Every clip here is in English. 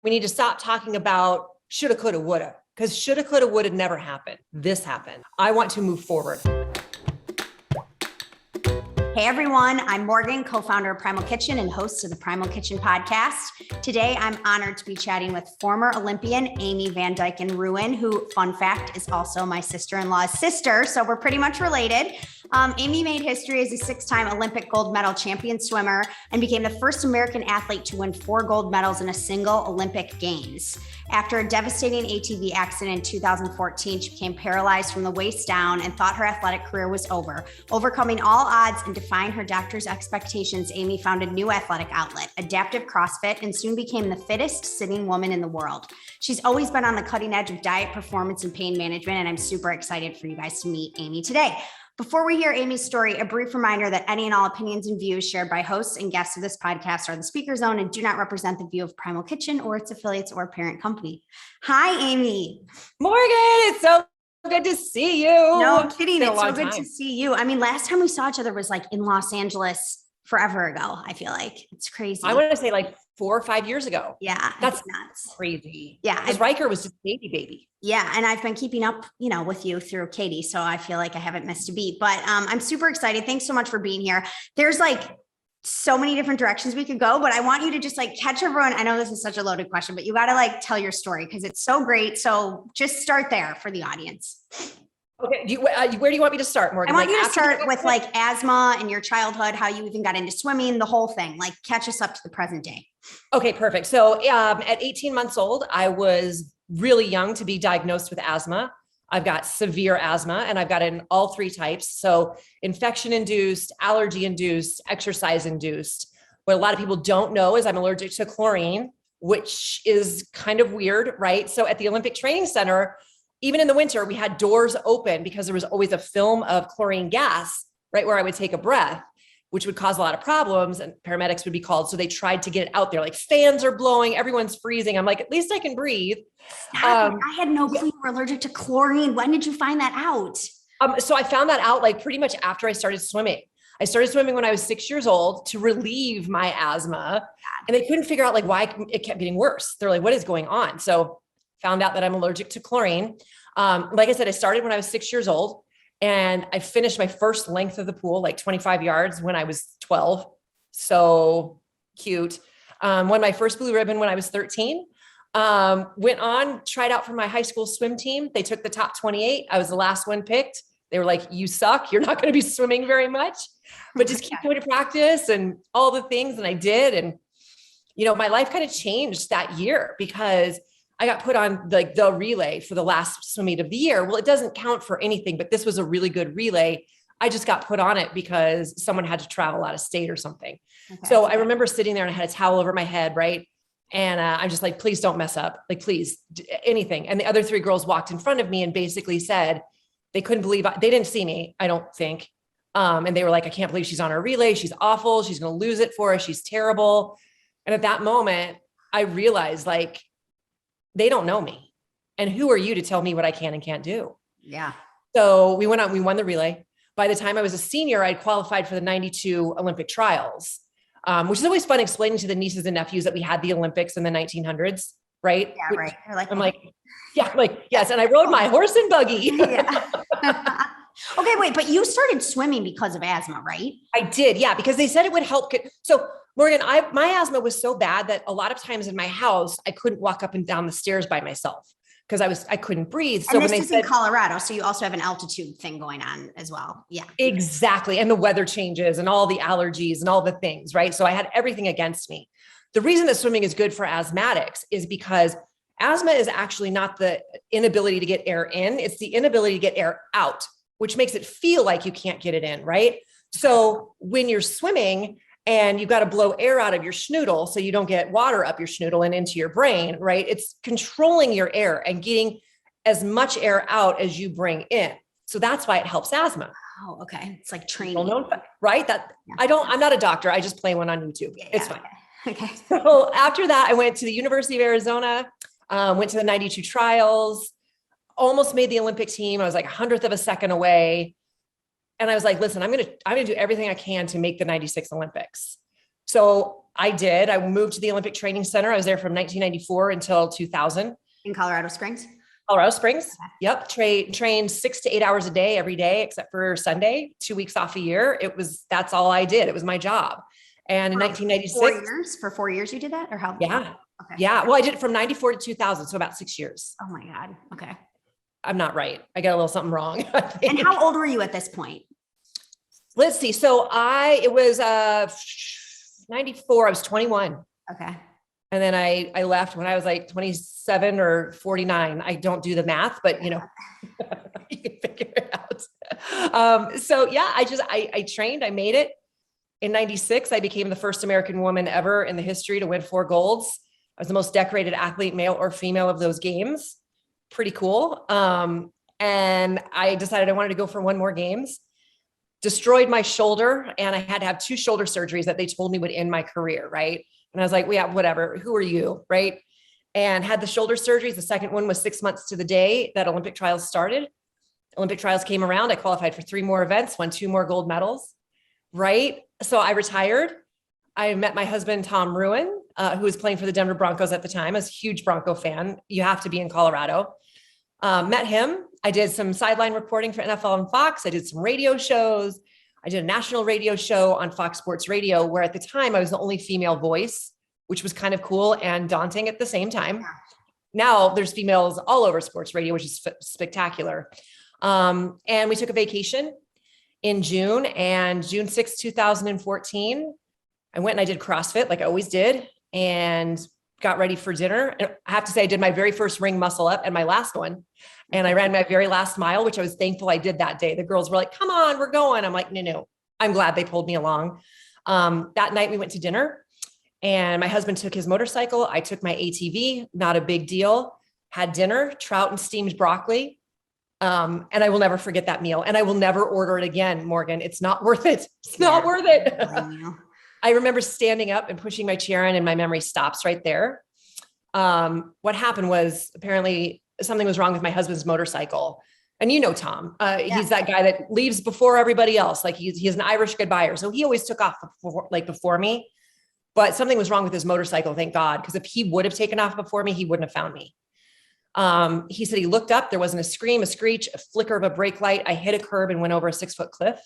We need to stop talking about shoulda, coulda, woulda, because shoulda, coulda, woulda never happened. This happened. I want to move forward. Hey everyone, I'm Morgan, co-founder of Primal Kitchen and host of the Primal Kitchen podcast. Today, I'm honored to be chatting with former Olympian Amy Van Dyken Rouen, who, fun fact, is also my sister-in-law's sister. So we're pretty much related. Amy made history as a six-time Olympic gold medal champion swimmer and became the first American athlete to win 4 gold medals in a single Olympic Games. After a devastating ATV accident in 2014, she became paralyzed from the waist down and thought her athletic career was over. Overcoming all odds and defying her doctor's expectations, Amy found a new athletic outlet, adaptive CrossFit, and soon became the fittest sitting woman in the world. She's always been on the cutting edge of diet, performance, and pain management, and I'm super excited for you guys to meet Amy today. Before we hear Amy's story, a brief reminder that any and all opinions and views shared by hosts and guests of this podcast are the speaker's own and do not represent the view of Primal Kitchen or its affiliates or parent company. Hi, Amy. Morgan, it's so good to see you. No kidding. It's so good to see you. I mean, last time we saw each other was like in Los Angeles forever ago. I feel like it's crazy. I want to say like 4 or 5 years ago. Yeah. That's nuts. Crazy. Yeah. Because Riker was just baby. Yeah. And I've been keeping up, with you through Katie. So I feel like I haven't missed a beat, but I'm super excited. Thanks so much for being here. There's like so many different directions we could go, but I want you to just like catch everyone. I know this is such a loaded question, but you got to like tell your story because it's so great. So just start there for the audience. Okay. Where do you want me to start, Morgan? I want you to start with like asthma and your childhood, how you even got into swimming, the whole thing, like catch us up to the present day. Okay, perfect. So at 18 months old, I was really young to be diagnosed with asthma. I've got severe asthma and I've got it in all 3 types. So infection-induced, allergy-induced, exercise-induced. What a lot of people don't know is I'm allergic to chlorine, which is kind of weird, right? So at the Olympic Training Center, even in the winter, we had doors open because there was always a film of chlorine gas right where I would take a breath, which would cause a lot of problems and paramedics would be called. So they tried to get it out there. Like fans are blowing, everyone's freezing. I'm like, at least I can breathe. I had no clue you were allergic to chlorine. When did you find that out? So I found that out like pretty much after I started swimming. I started swimming when I was 6 years old to relieve my asthma. And they couldn't figure out like why it kept getting worse. They're like, what is going on? So found out that I'm allergic to chlorine. Like I said, I started when I was 6 years old. And I finished my first length of the pool, like 25 yards when I was 12. So cute. Won my first blue ribbon when I was 13. Went on, tried out for my high school swim team. They took the top 28. I was the last one picked. They were like, you suck. You're not going to be swimming very much, but just keep going to practice and all the things. And I did. And, my life kind of changed that year because I got put on like the relay for the last swim meet of the year. Well, it doesn't count for anything, but this was a really good relay. I just got put on it because someone had to travel out of state or something. Okay. So I remember sitting there and I had a towel over my head. Right. And I'm just like, please don't mess up. Like, please anything. And the other 3 girls walked in front of me and basically said, they couldn't believe they didn't see me. I don't think. And they were like, I can't believe she's on our relay. She's awful. She's going to lose it for us. She's terrible. And at that moment I realized like, they don't know me. And who are you to tell me what I can and can't do? Yeah. So we went on, we won the relay. By the time I was a senior, I'd qualified for the 92 Olympic trials, which is always fun explaining to the nieces and nephews that we had the Olympics in the 1900s. Right. Yeah. Right. You're like, I'm like, yeah, like, yes. And I rode my horse and buggy. Yeah. Okay. Wait, but you started swimming because of asthma, right? I did. Yeah. Because they said it would help. So Morgan, my asthma was so bad that a lot of times in my house, I couldn't walk up and down the stairs by myself because I couldn't breathe. So and this is in Colorado. So you also have an altitude thing going on as well. Yeah, exactly. And the weather changes and all the allergies and all the things, right? So I had everything against me. The reason that swimming is good for asthmatics is because asthma is actually not the inability to get air in. It's the inability to get air out, which makes it feel like you can't get it in, right? So when you're swimming, and you've got to blow air out of your schnoodle so you don't get water up your schnoodle and into your brain, right? It's controlling your air and getting as much air out as you bring in. So that's why it helps asthma. Oh, okay. It's like training, right? I'm not a doctor. I just play one on YouTube. Yeah, it's fine. Okay. So after that, I went to the University of Arizona, went to the 92 trials, almost made the Olympic team. I was like 100th of a second away. And I was like, listen, I'm going to do everything I can to make the 96 Olympics. So I did. I moved to the Olympic Training Center. I was there from 1994 until 2000. In Colorado Springs? Colorado Springs. Yep. Trained 6 to 8 hours a day, every day, except for Sunday, 2 weeks off a year. That's all I did. It was my job. And in 1996, for 4 years, you did that, or how? Yeah. Okay. Yeah. Well, I did it from 94 to 2000. So about 6 years. Oh my God. Okay. I'm not right. I got a little something wrong. And how old were you at this point? Let's see. So it was 94. I was 21. Okay. And then I left when I was like 27 or 49. I don't do the math, but you can figure it out. So yeah, I trained, I made it. In 96, I became the first American woman ever in the history to win 4 golds. I was the most decorated athlete, male or female, of those games. Pretty cool. And I decided I wanted to go for 1 more games. Destroyed my shoulder, and I had to have 2 shoulder surgeries that they told me would end my career. Right. And I was like, well, yeah, whatever. Who are you? Right. And had the shoulder surgeries. The second one was 6 months to the day that Olympic trials started. Olympic trials came around. I qualified for 3 more events, won 2 more gold medals. Right. So I retired. I met my husband, Tom Rouen, who was playing for the Denver Broncos at the time. I was a huge Bronco fan. You have to be in Colorado. Met him. I did some sideline reporting for NFL and Fox. I did some radio shows. I did a national radio show on Fox Sports Radio, where at the time I was the only female voice, which was kind of cool and daunting at the same time. Now there's females all over sports radio, which is spectacular. And we took a vacation in June, and June 6th, 2014, I went and I did CrossFit like I always did, and got ready for dinner. And I have to say, I did my very first ring muscle up and my last one. And I ran my very last mile, which I was thankful I did that day. The girls were like, come on, we're going. I'm like, no, I'm glad they pulled me along. That night we went to dinner, and my husband took his motorcycle. I took my ATV, not a big deal, had dinner, trout and steamed broccoli. And I will never forget that meal, and I will never order it again, Morgan. It's not worth it. It's not worth it. I remember standing up and pushing my chair in, and my memory stops right there. What happened was, apparently something was wrong with my husband's motorcycle. And Tom, he's that guy that leaves before everybody else. Like he's an Irish goodbyer. So he always took off before me, but something was wrong with his motorcycle. Thank God. Because if he would have taken off before me, he wouldn't have found me. He said he looked up, there wasn't a scream, a screech, a flicker of a brake light. I hit a curb and went over a 6-foot cliff.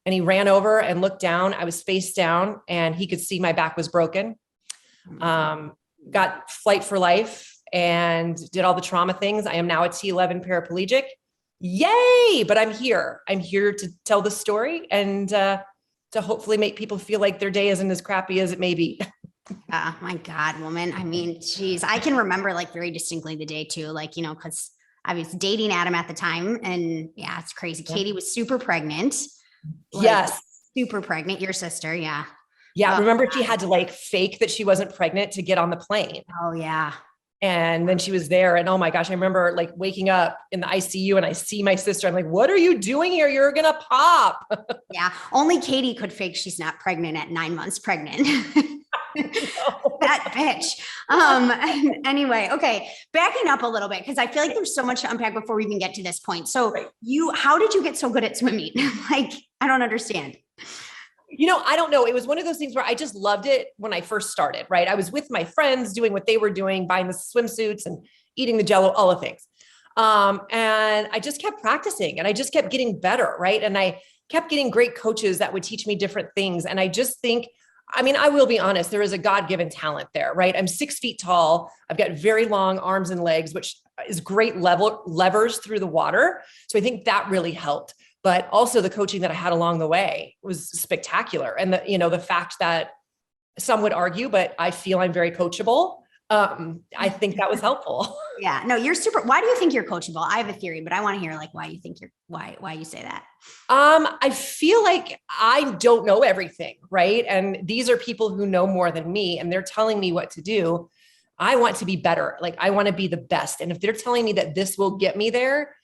And he ran over and looked down. I was face down, and he could see my back was broken. Got flight for life and did all the trauma things. I am now a T11 paraplegic. Yay! But I'm here. I'm here to tell the story and to hopefully make people feel like their day isn't as crappy as it may be. Oh my God, woman. I mean, geez, I can remember like very distinctly the day too, like, cause I was dating Adam at the time, and yeah, it's crazy. Katie was super pregnant. Yes. Super pregnant. Your sister. Yeah. Yeah. Remember, she had to like fake that she wasn't pregnant to get on the plane. Oh yeah. And then she was there, and oh my gosh, I remember like waking up in the ICU, and I see my sister. I'm like, what are you doing here? You're going to pop. Yeah. Only Katie could fake she's not pregnant at 9 months pregnant. That bitch. Anyway, okay. Backing up a little bit, because I feel like there's so much to unpack before we even get to this point. So how did you get so good at swimming? Like, I don't understand. I don't know. It was one of those things where I just loved it when I first started, right? I was with my friends doing what they were doing, buying the swimsuits and eating the Jello, all the things. And I just kept practicing, and I just kept getting better. Right. And I kept getting great coaches that would teach me different things. And I just think, I will be honest, there is a God-given talent there, right? I'm 6 feet tall. I've got very long arms and legs, which is great levers through the water. So I think that really helped. But also the coaching that I had along the way was spectacular. And the fact that some would argue, but I feel I'm very coachable. I think that was helpful. Yeah, no, you're super. Why do you think you're coachable? I have a theory, but I want to hear like why you think why you say that. I feel like I don't know everything, right? And these are people who know more than me, and they're telling me what to do. I want to be better. Like I want to be the best. And if they're telling me that this will get me there,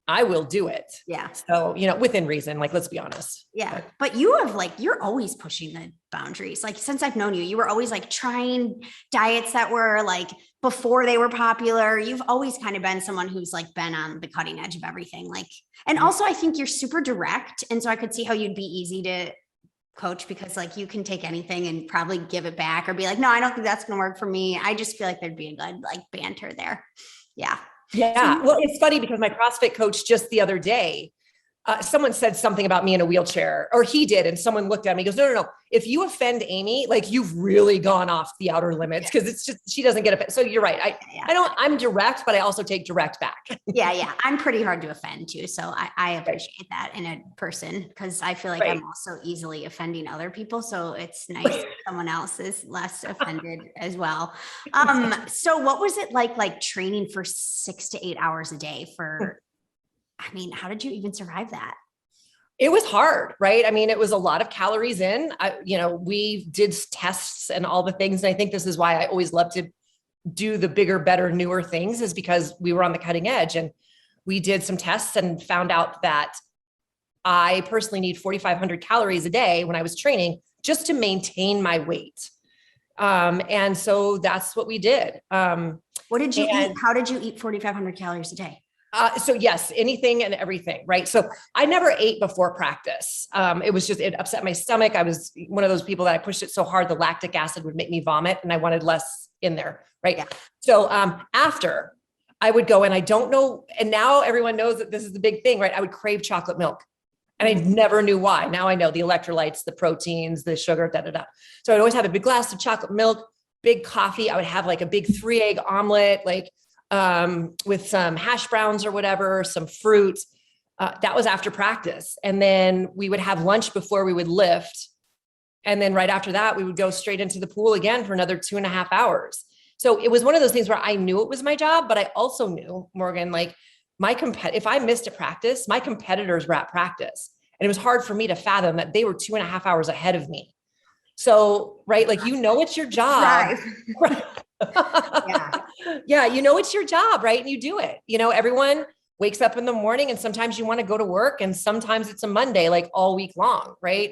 I will do it. Yeah. So, within reason, like, let's be honest. Yeah. But you have you're always pushing the boundaries. Like since I've known you, you were always like trying diets that were like before they were popular. You've always kind of been someone who's like been on the cutting edge of everything. Like, and also I think you're super direct. And so I could see how you'd be easy to coach, because like you can take anything and probably give it back or be like, no, I don't think that's going to work for me. I just feel like there'd be a good like banter there. Yeah. Yeah. Well, it's funny because my CrossFit coach just the other day, someone said something about me in a wheelchair, or he did. And someone looked at me, he goes, no. If you offend Amy, like you've really gone off the outer limits, because it's just, she doesn't get it. So you're right. I'm direct, but I also take direct back. Yeah. I'm pretty hard to offend too. So I appreciate that in a person, because I feel like I'm also easily offending other people. So it's nice if someone else is less offended as well. So what was it like training for 6 to 8 hours a day how did you even survive that? It was hard, right? I mean, it was a lot of calories in. We did tests and all the things. And I think this is why I always love to do the bigger, better, newer things, is because we were on the cutting edge. And we did some tests and found out that I personally need 4,500 calories a day when I was training just to maintain my weight. And so that's what we did. What did you eat? How did you eat 4,500 calories a day? So yes, anything and everything, right? So I never ate before practice. It upset my stomach. I was one of those people that I pushed it so hard, the lactic acid would make me vomit, and I wanted less in there, right? Yeah. So after I would go, and I don't know, and now everyone knows that this is the big thing, right? I would crave chocolate milk. And I never knew why. Now I know the electrolytes, the proteins, the sugar, So I'd always have a big glass of chocolate milk, big coffee. I would have like a big 3-egg omelet, with some hash browns or whatever, some fruit. That was after practice. And then we would have lunch before we would lift. And then right after that, we would go straight into the pool again for another 2.5 hours. So it was one of those things where I knew it was my job, but I also knew, Morgan, like if I missed a practice, my competitors were at practice. And it was hard for me to fathom that they were 2.5 hours ahead of me. So, right, like, it's your job. Right. Yeah. It's your job, right? And you do it. Everyone wakes up in the morning, and sometimes you want to go to work, and sometimes it's a Monday, like all week long, right?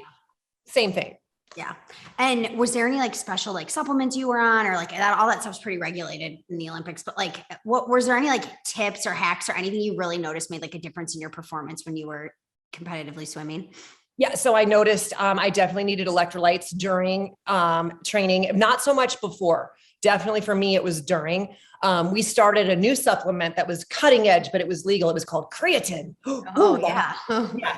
Same thing. Yeah. And was there any like special like supplements you were on, or like that, all that stuff's pretty regulated in the Olympics, but like was there any like tips or hacks or anything you really noticed made like a difference in your performance when you were competitively swimming? Yeah. So I noticed I definitely needed electrolytes during training, not so much before. Definitely for me, it was during. We started a new supplement that was cutting edge, but it was legal. It was called creatine. Yeah.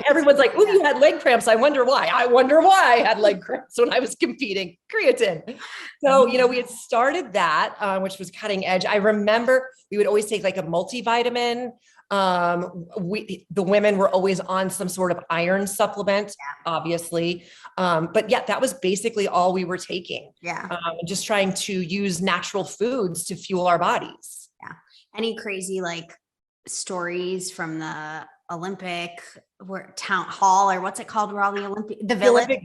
Everyone's like, you had leg cramps. I wonder why. I wonder why I had leg cramps when I was competing. Creatine. So, we had started that, which was cutting edge. I remember we would always take like a multivitamin. The women were always on some sort of iron supplement, obviously. But yeah, that was basically all we were taking. Yeah. Just trying to use natural foods to fuel our bodies. Yeah. Any crazy like stories from the Olympic town hall, or what's it called? Where all the Olympic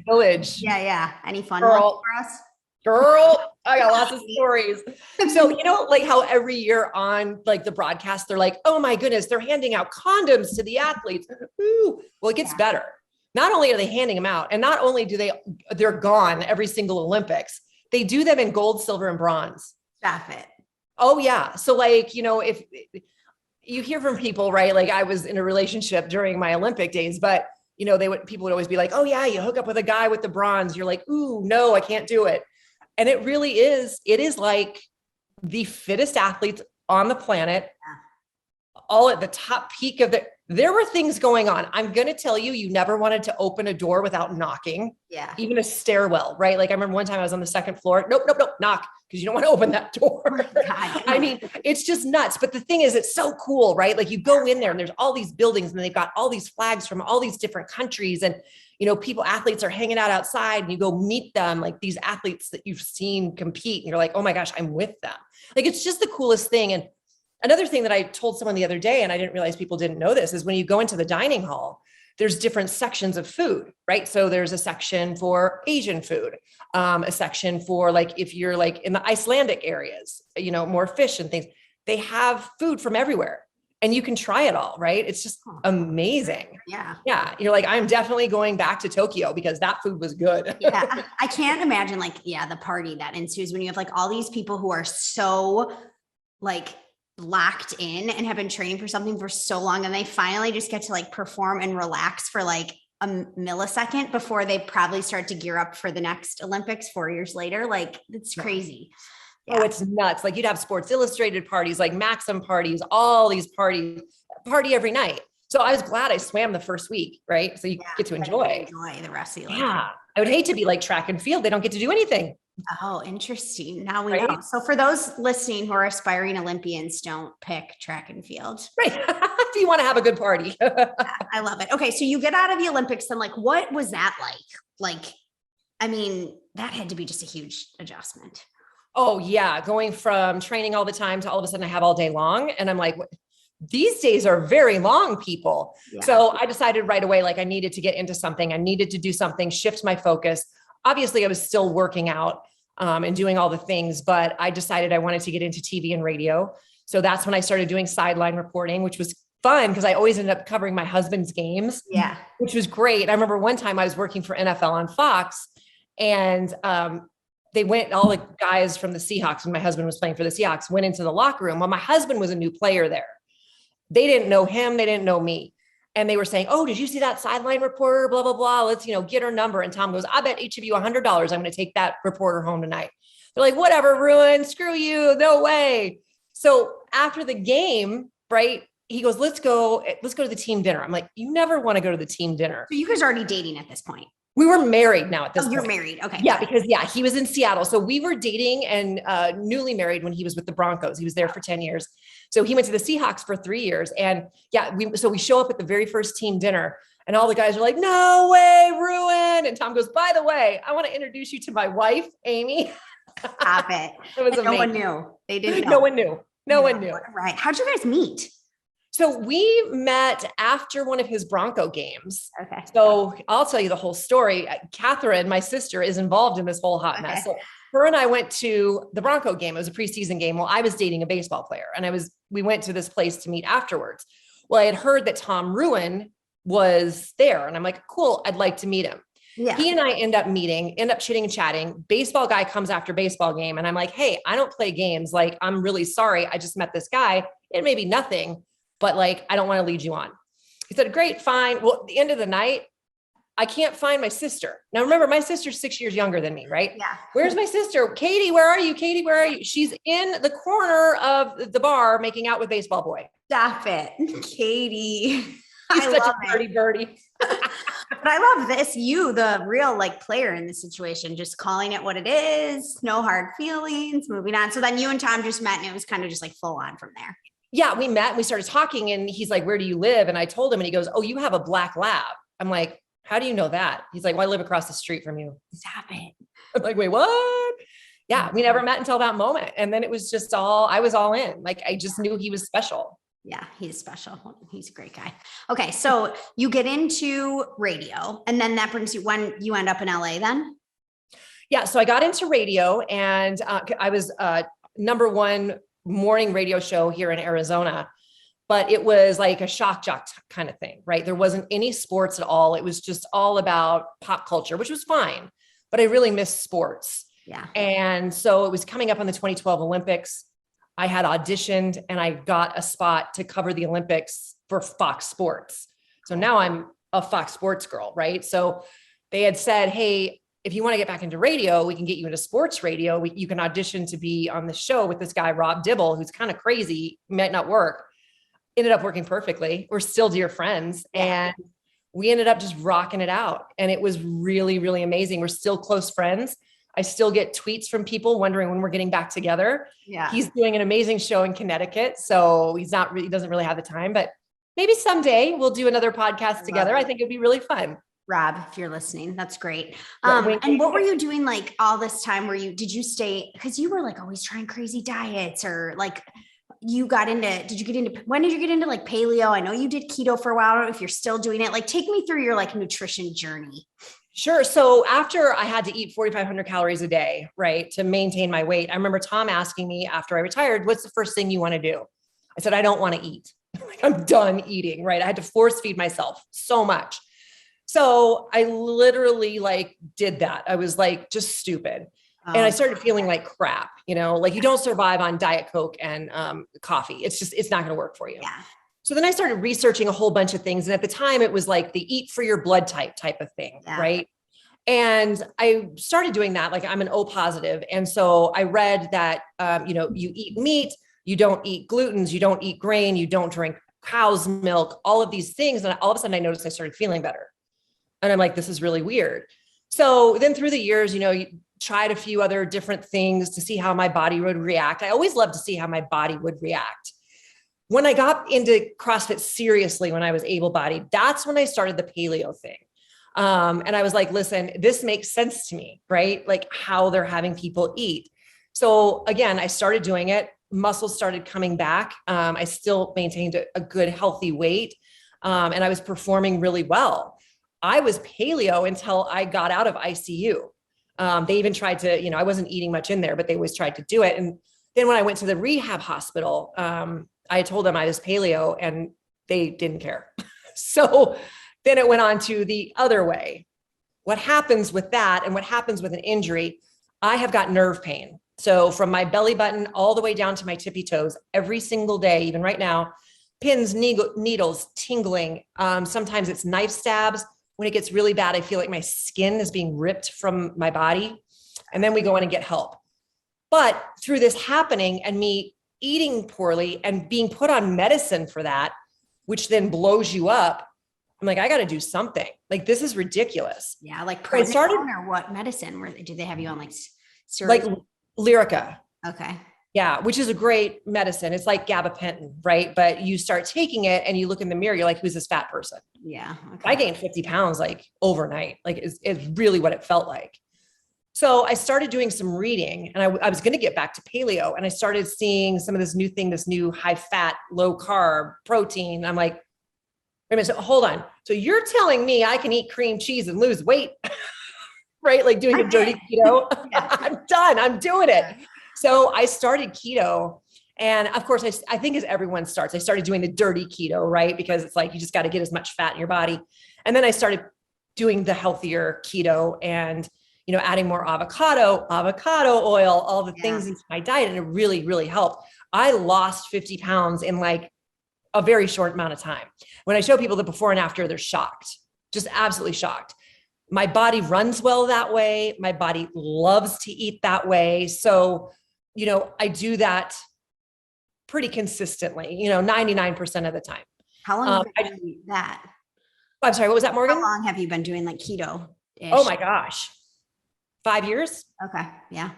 Village. Yeah. Any fun ones for us? Girl, I got lots of stories. So, like how every year on like the broadcast, they're like, oh my goodness, they're handing out condoms to the athletes. Ooh. Well, it gets better. Not only are they handing them out, and not only they're gone every single Olympics, they do them in gold, silver, and bronze. Stop it. Oh yeah. So like, if you hear from people, right? Like I was in a relationship during my Olympic days, but people would always be like, oh yeah, you hook up with a guy with the bronze. You're like, ooh, no, I can't do it. And it really is. It is like the fittest athletes on the planet, all at the top peak of there were things going on. I'm going to tell you, you never wanted to open a door without knocking. Yeah. Even a stairwell, right? Like I remember one time I was on the second floor. Nope, knock. Because you don't want to open that door. I mean, it's just nuts. But the thing is, it's so cool, right? Like you go in there and there's all these buildings and they've got all these flags from all these different countries. And, athletes are hanging out outside, and you go meet them, like these athletes that you've seen compete. And you're like, oh my gosh, I'm with them. Like, it's just the coolest thing. And another thing that I told someone the other day, and I didn't realize people didn't know this, is when you go into the dining hall, there's different sections of food, right? So there's a section for Asian food, a section for like, if you're like in the Icelandic areas, more fish and things, they have food from everywhere and you can try it all, right? It's just amazing. Yeah. Yeah. You're like, I'm definitely going back to Tokyo because that food was good. Yeah. I can't imagine the party that ensues when you have like all these people who are so like locked in and have been training for something for so long, and they finally just get to like perform and relax for like a millisecond before they probably start to gear up for the next Olympics 4 years later. Like it's crazy. Yeah. Oh, it's nuts. Like you'd have Sports Illustrated parties, like Maxim parties, all these parties, party every night. So I was glad I swam the first week, right? So you get to enjoy the rest of your life. Yeah. I would hate to be like track and field. They don't get to do anything. Oh, interesting. Now we know. So for those listening who are aspiring Olympians, don't pick track and field. Right. If you want to have a good party. I love it. Okay. So you get out of the Olympics and like, what was that like? Like, I mean, that had to be just a huge adjustment. Oh yeah. Going from training all the time to all of a sudden I have all day long. And I'm like, these days are very long, people. Yeah. So I decided right away, like I needed to get into something. I needed to do something, shift my focus. Obviously I was still working out and doing all the things, but I decided I wanted to get into TV and radio. So that's when I started doing sideline reporting, which was fun because I always ended up covering my husband's games, which was great. I remember one time I was working for NFL on Fox and they went, all the guys from the Seahawks, when my husband was playing for the Seahawks, went into the locker room. Well, my husband was a new player there. They didn't know him. They didn't know me. And they were saying, oh, did you see that sideline reporter? Blah, blah, blah. Let's, get her number. And Tom goes, I bet each of you $100. I'm going to take that reporter home tonight. They're like, whatever, Rouen, screw you. No way. So after the game, right, he goes, let's go to the team dinner. I'm like, you never want to go to the team dinner. So you guys are already dating at this point. We were married now at this point. You're married. Okay. Yeah. Because he was in Seattle. So we were dating and newly married when he was with the Broncos. He was there for 10 years. So he went to the Seahawks for 3 years. And we show up at the very first team dinner and all the guys are like, no way, Rouen. And Tom goes, by the way, I want to introduce you to my wife, Amy. Stop it. It was amazing. No one knew. They didn't know. No one knew. Right. How'd you guys meet? So we met after one of his Bronco games. Okay. So I'll tell you the whole story. Catherine, my sister, is involved in this whole hot mess. So her and I went to the Bronco game. It was a preseason game. Well, I was dating a baseball player and we went to this place to meet afterwards. Well, I had heard that Tom Rouen was there and I'm like, cool, I'd like to meet him. Yeah. He and I end up chitting and chatting. Baseball guy comes after baseball game. And I'm like, hey, I don't play games. Like, I'm really sorry. I just met this guy. It may be nothing, but like, I don't want to lead you on. He said, great, fine. Well, at the end of the night, I can't find my sister. Now, remember, my sister's 6 years younger than me, right? Yeah. Where's my sister? Katie, where are you? Katie, where are you? She's in the corner of the bar making out with baseball boy. Stop it. Katie. He's such a dirty birdie. But I love this. You, the real player in this situation, just calling it what it is. No hard feelings, moving on. So then you and Tom just met and it was kind of just full on from there. Yeah, we met and we started talking and he's like, where do you live? And I told him and he goes, oh, you have a black lab. I'm like, how do you know that? He's like, well, I live across the street from you. Stop it. I'm like, wait, what? Yeah, we never met until that moment. And then it was just I was all in. Like, I just knew he was special. Yeah, he's special. He's a great guy. Okay. So you get into radio and then that brings you when you end up in LA then? Yeah. So I got into radio and I was number one morning radio show here in Arizona, but it was like a shock jock kind of thing, right? There wasn't any sports at all. It was just all about pop culture, which was fine, but I really missed sports. Yeah. And so it was coming up on the 2012 Olympics. I had auditioned and I got a spot to cover the Olympics for Fox Sports. So now I'm a Fox Sports girl, right? So they had said, hey, if you want to get back into radio, we can get you into sports radio. You can audition to be on the show with this guy, Rob Dibble, who's kind of crazy, might not work. Ended up working perfectly. We're still dear friends. And we ended up just rocking it out. And it was really, really amazing. We're still close friends. I still get tweets from people wondering when we're getting back together. Yeah. He's doing an amazing show in Connecticut. So he doesn't really have the time, but maybe someday we'll do another podcast together. I think it'd be really fun. Rob, if you're listening, that's great. And what were you doing all this time? Did you stay, because you were always trying crazy diets or when did you get into paleo? I know you did keto for a while. I don't know if you're still doing it. Take me through your nutrition journey. Sure. So after I had to eat 4,500 calories a day, right, to maintain my weight, I remember Tom asking me after I retired, what's the first thing you want to do? I said, I don't want to eat. I'm done eating, right? I had to force feed myself so much. So I literally did that. I was just stupid. And I started feeling like crap, you don't survive on Diet Coke and coffee. It's not going to work for you. Yeah. So then I started researching a whole bunch of things. And at the time it was like the eat for your blood type of thing. Yeah. Right. And I started doing that. Like I'm an O positive. And so I read that, you eat meat, you don't eat glutens, you don't eat grain, you don't drink cow's milk, all of these things. And all of a sudden I noticed I started feeling better. And I'm like, this is really weird. So then through the years, you tried a few other different things to see how my body would react. I always loved to see how my body would react. When I got into CrossFit seriously, when I was able-bodied, that's when I started the paleo thing. And I was like, listen, this makes sense to me, right? Like how they're having people eat. So again, I started doing it. Muscles started coming back. I still maintained a good, healthy weight. And I was performing really well. I was paleo until I got out of ICU. They even tried to, I wasn't eating much in there, but they always tried to do it. And then when I went to the rehab hospital, I told them I was paleo and they didn't care. So then it went on to the other way. What happens with that and what happens with an injury, I have got nerve pain. So from my belly button all the way down to my tippy toes, every single day, even right now, pins, needles, tingling. Sometimes it's knife stabs. When it gets really bad, I feel like my skin is being ripped from my body. And then we go in and get help. But through this happening and me eating poorly and being put on medicine for that, which then blows you up, I'm like, I got to do something. Like, this is ridiculous. Yeah. Like I started, or what medicine did they have you on like like Lyrica. Okay. Yeah. Which is a great medicine. It's like gabapentin, right? But you start taking it and you look in the mirror, you're like, who's this fat person? Yeah. Okay. I gained 50 pounds like overnight. Like it's really what it felt like. So I started doing some reading and I was going to get back to paleo, and I started seeing some of this new thing, this new high fat, low carb protein. I'm like, wait a minute, so hold on. So you're telling me I can eat cream cheese and lose weight, right? Like doing a dirty keto. I'm done. I'm doing it. So I started keto. And of course, I think as everyone starts, I started doing the dirty keto, right? Because it's like, you just got to get as much fat in your body. And then I started doing the healthier keto and adding more avocado oil, all the things into my diet. And it really, really helped. I lost 50 pounds in like a very short amount of time. When I show people the before and after, they're shocked, just absolutely shocked. My body runs well that way. My body loves to eat that way. So, I do that pretty consistently, 99% of the time. How long have you been doing that? I'm sorry, what was that, Morgan? How long have you been doing like keto? Oh my gosh. 5 years. Okay. Yeah.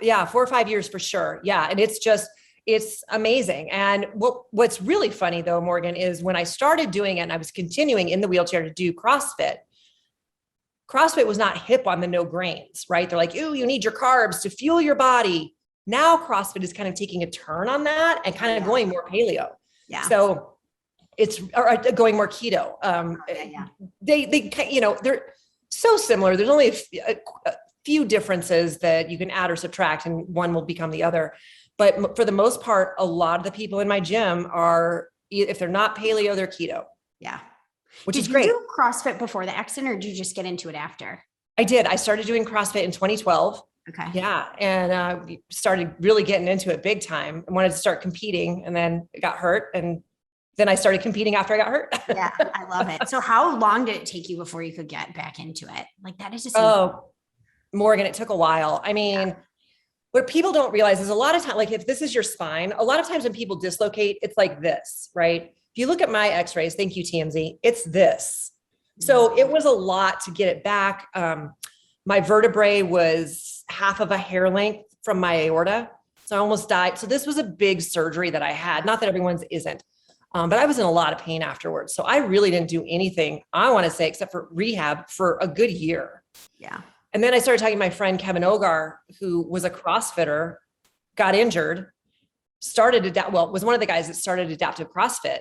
Yeah. 4 or 5 years for sure. Yeah. And it's amazing. And what's really funny though, Morgan, is when I started doing it and I was continuing in the wheelchair to do CrossFit was not hip on the no grains, right? They're like, ooh, you need your carbs to fuel your body. Now CrossFit is kind of taking a turn on that and kind of going more paleo. Yeah. So it's going more keto. They're so similar. There's only a few differences that you can add or subtract, and one will become the other. But for the most part, a lot of the people in my gym are, if they're not paleo, they're keto. Yeah. Which is great. Did you do CrossFit before the accident, or did you just get into it after? I did. I started doing CrossFit in 2012. Okay. Yeah. And started really getting into it big time. I wanted to start competing, and then got hurt. And then I started competing after I got hurt. Yeah. I love it. So how long did it take you before you could get back into it? Like that is just. Morgan, it took a while. I mean, what people don't realize is a lot of time, like if this is your spine, a lot of times when people dislocate, it's like this, right? If you look at my x-rays, thank you, TMZ, it's this. So it was a lot to get it back. My vertebrae was half of a hair length from my aorta. So I almost died. So this was a big surgery that I had. Not that everyone's isn't, but I was in a lot of pain afterwards. So I really didn't do anything, I want to say, except for rehab for a good year. Yeah. And then I started talking to my friend, Kevin Ogar, who was a CrossFitter, got injured, was one of the guys that started adaptive CrossFit.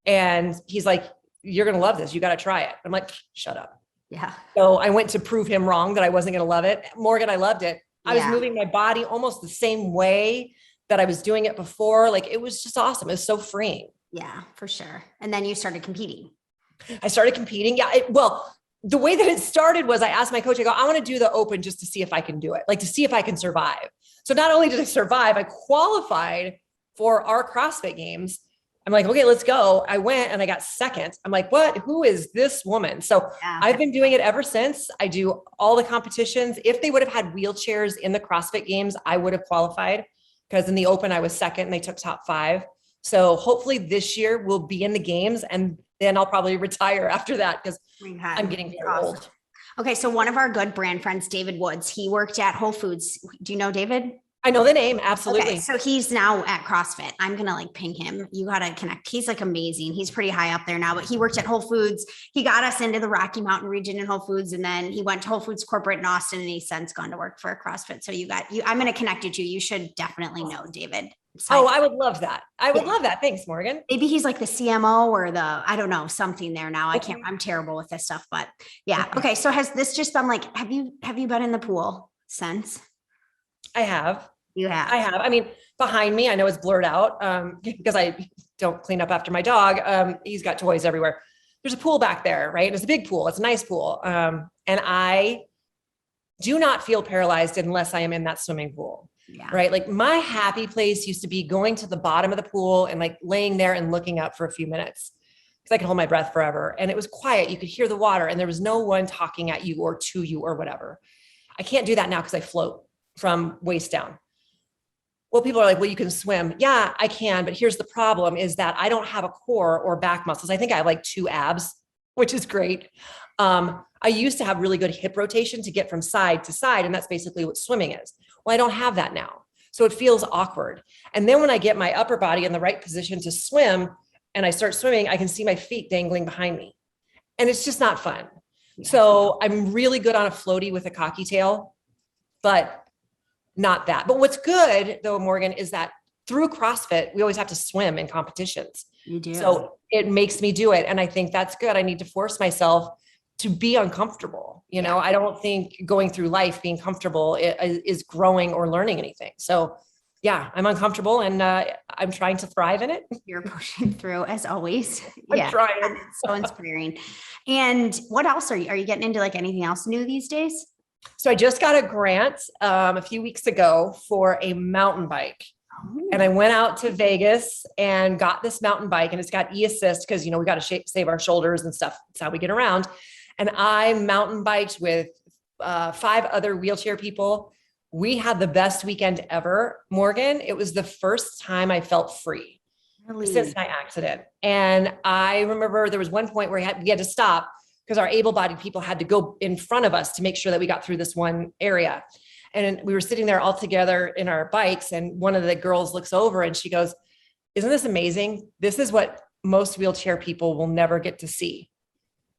And he's like, you're going to love this. You got to try it. I'm like, shut up. Yeah. So I went to prove him wrong that I wasn't going to love it. Morgan, I loved it. I was moving my body almost the same way that I was doing it before. Like, it was just awesome. It was so freeing. Yeah, for sure. And then you started competing. I started competing. Yeah. The way that it started was I asked my coach, I go, I want to do the open just to see if I can do it, like to see if I can survive. So not only did I survive, I qualified for our CrossFit games. I'm like, okay, let's go. I went and I got second. I'm like, what? Who is this woman? So I've been doing it ever since. I do all the competitions. If they would have had wheelchairs in the CrossFit games, I would have qualified, because in the open, I was second and they took top 5. So hopefully this year we'll be in the games, and then I'll probably retire after that, because I'm getting old. Okay. So one of our good brand friends, David Woods, he worked at Whole Foods. Do you know David? I know the name. Absolutely. Okay, so he's now at CrossFit. I'm going to like ping him. You got to connect. He's like amazing. He's pretty high up there now, but he worked at Whole Foods. He got us into the Rocky Mountain region in Whole Foods. And then he went to Whole Foods corporate in Austin, and he's since gone to work for CrossFit. So I'm going to connect you to, you should definitely know David. I would love that. I would love that. Thanks, Morgan. Maybe he's like the CMO or I don't know, something there now. I'm terrible with this stuff, but yeah. Okay. So has this just been like, have you been in the pool since? I have. You have. I have. I mean, behind me, I know it's blurred out because I don't clean up after my dog. He's got toys everywhere. There's a pool back there, right? It's a big pool. It's a nice pool. And I do not feel paralyzed unless I am in that swimming pool. Yeah. Right. Like my happy place used to be going to the bottom of the pool and like laying there and looking up for a few minutes, because I could hold my breath forever. And it was quiet. You could hear the water and there was no one talking at you or to you or whatever. I can't do that now because I float from waist down. Well, people are like, well, you can swim. Yeah, I can. But here's the problem is that I don't have a core or back muscles. I think I have like 2 abs, which is great. I used to have really good hip rotation to get from side to side. And that's basically what swimming is. Well, I don't have that now. So it feels awkward. And then when I get my upper body in the right position to swim and I start swimming, I can see my feet dangling behind me. And it's just not fun. Yeah. So I'm really good on a floaty with a cocky tail, but not that. But what's good though, Morgan, is that through CrossFit, we always have to swim in competitions. You do. So it makes me do it. And I think that's good. I need to force myself to be uncomfortable. You know, I don't think going through life being comfortable is growing or learning anything. So yeah, I'm uncomfortable and I'm trying to thrive in it. You're pushing through as always. I'm trying. It's so inspiring. And what else are you getting into, like anything else new these days? So I just got a grant a few weeks ago for a mountain bike. And I went out to Vegas and got this mountain bike, and it's got e-assist because, you know, we got to save our shoulders and stuff. That's how we get around. And I mountain biked with 5 other wheelchair people. We had the best weekend ever, Morgan. It was the first time I felt free since my accident. And I remember there was one point where we had to stop because our able-bodied people had to go in front of us to make sure that we got through this one area. And we were sitting there all together in our bikes. And one of the girls looks over and she goes, "Isn't this amazing? This is what most wheelchair people will never get to see."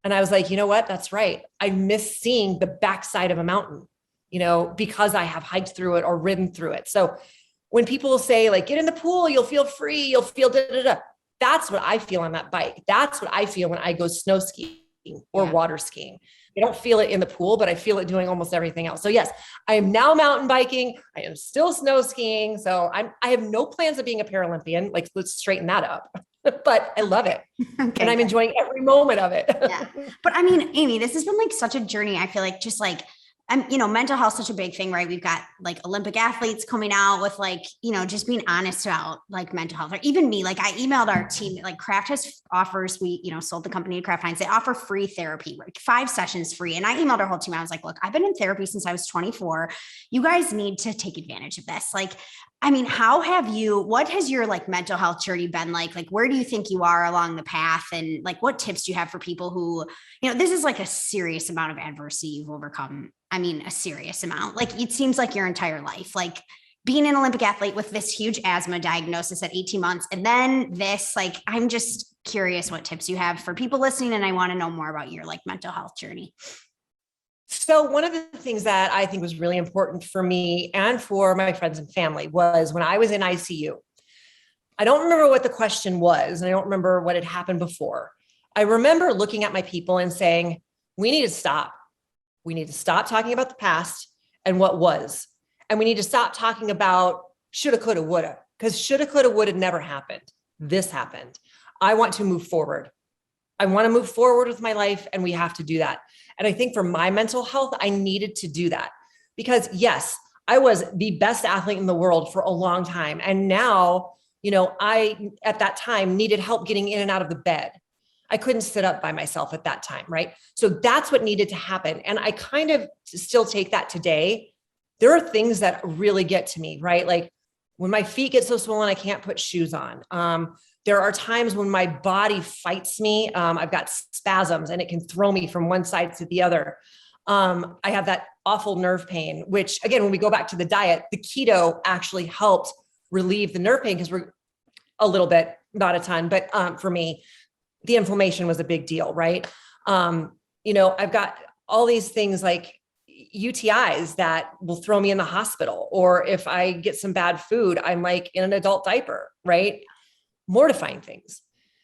And I was like, you know what? That's right. I miss seeing the backside of a mountain, you know, because I have hiked through it or ridden through it. So when people say like, get in the pool, you'll feel free, you'll feel da-da-da. That's what I feel on that bike. That's what I feel when I go snow skiing or water skiing. I don't feel it in the pool, but I feel it doing almost everything else. So yes, I am now mountain biking. I am still snow skiing. So I have no plans of being a Paralympian. Like, let's straighten that up. But I love it. Okay. And I'm enjoying every moment of it. Yeah. But I mean, Amy, this has been like such a journey. I feel like just like, mental health is such a big thing, right? We've got like Olympic athletes coming out with like, just being honest about like mental health, or even me. Like I emailed our team, like Kraft offers, we, sold the company to Kraft Heinz. They offer free therapy, like 5 sessions free. And I emailed our whole team. I was like, look, I've been in therapy since I was 24. You guys need to take advantage of this. Like, I mean, what has your like mental health journey been like? Like, where do you think you are along the path? And like, what tips do you have for people who, this is like a serious amount of adversity you've overcome. I mean, a serious amount. Like, it seems like your entire life, like being an Olympic athlete with this huge asthma diagnosis at 18 months. And then this, like, I'm just curious what tips you have for people listening. And I want to know more about your like mental health journey. So one of the things that I think was really important for me and for my friends and family was when I was in ICU. I don't remember what the question was, and I don't remember what had happened before. I remember looking at my people and saying, we need to stop. We need to stop talking about the past and what was. And we need to stop talking about shoulda, coulda, woulda, because shoulda, coulda, woulda never happened. This happened. I want to move forward. I want to move forward with my life, and we have to do that. And I think for my mental health, I needed to do that because yes, I was the best athlete in the world for a long time. And now I, at that time, needed help getting in and out of the bed. I couldn't sit up by myself at that time, right? So that's what needed to happen. And I kind of still take that today. There are things that really get to me, right? Like when my feet get so swollen, I can't put shoes on. There are times when my body fights me. I've got spasms and it can throw me from one side to the other. I have that awful nerve pain, which again, when we go back to the diet, the keto actually helped relieve the nerve pain because we're a little bit, not a ton, but for me, the inflammation was a big deal, right? I've got all these things like UTIs that will throw me in the hospital, or if I get some bad food, I'm like in an adult diaper, right? Mortifying things.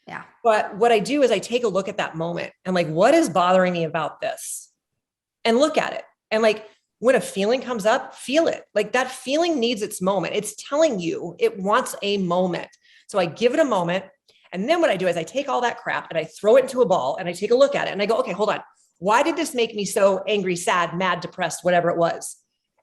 Yeah. But what I do is I take a look at that moment and like, what is bothering me about this? And look at it. And like, when a feeling comes up, feel it. Like that feeling needs its moment. It's telling you it wants a moment. So I give it a moment. And then what I do is I take all that crap and I throw it into a ball and I take a look at it and I go, okay, hold on. Why did this make me so angry, sad, mad, depressed, whatever it was?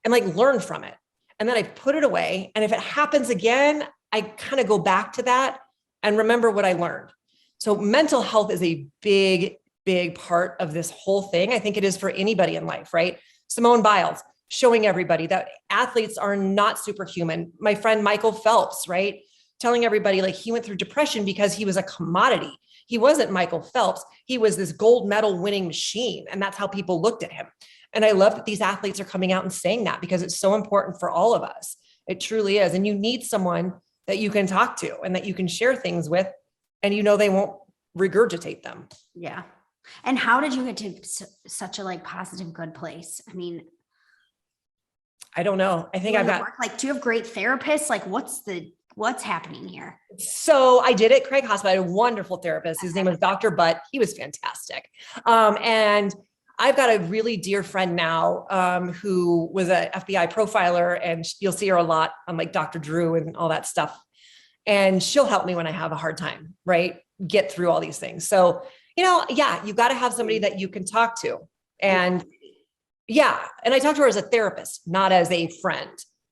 And like learn from it. And then I put it away. And if it happens again, I kind of go back to that and remember what I learned. So mental health is a big, big part of this whole thing. I think it is for anybody in life, right? Simone Biles showing everybody that athletes are not superhuman. My friend Michael Phelps, right? Telling everybody like he went through depression because he was a commodity. He wasn't Michael Phelps. He was this gold medal winning machine. And that's how people looked at him. And I love that these athletes are coming out and saying that because it's so important for all of us. It truly is. And you need someone that you can talk to and that you can share things with, and they won't regurgitate them. Yeah. And how did you get to such a like positive, good place? I mean, I don't know. I think I've got do you have great therapists? Like what's happening here? So I did at Craig Hospital. I had a wonderful therapist. His name was Dr. Butt. He was fantastic. And I've got a really dear friend now who was a FBI profiler, and you'll see her a lot on like Dr. Drew and all that stuff. And she'll help me when I have a hard time, right? Get through all these things. So, you've got to have somebody that you can talk to. And and I talk to her as a therapist, not as a friend.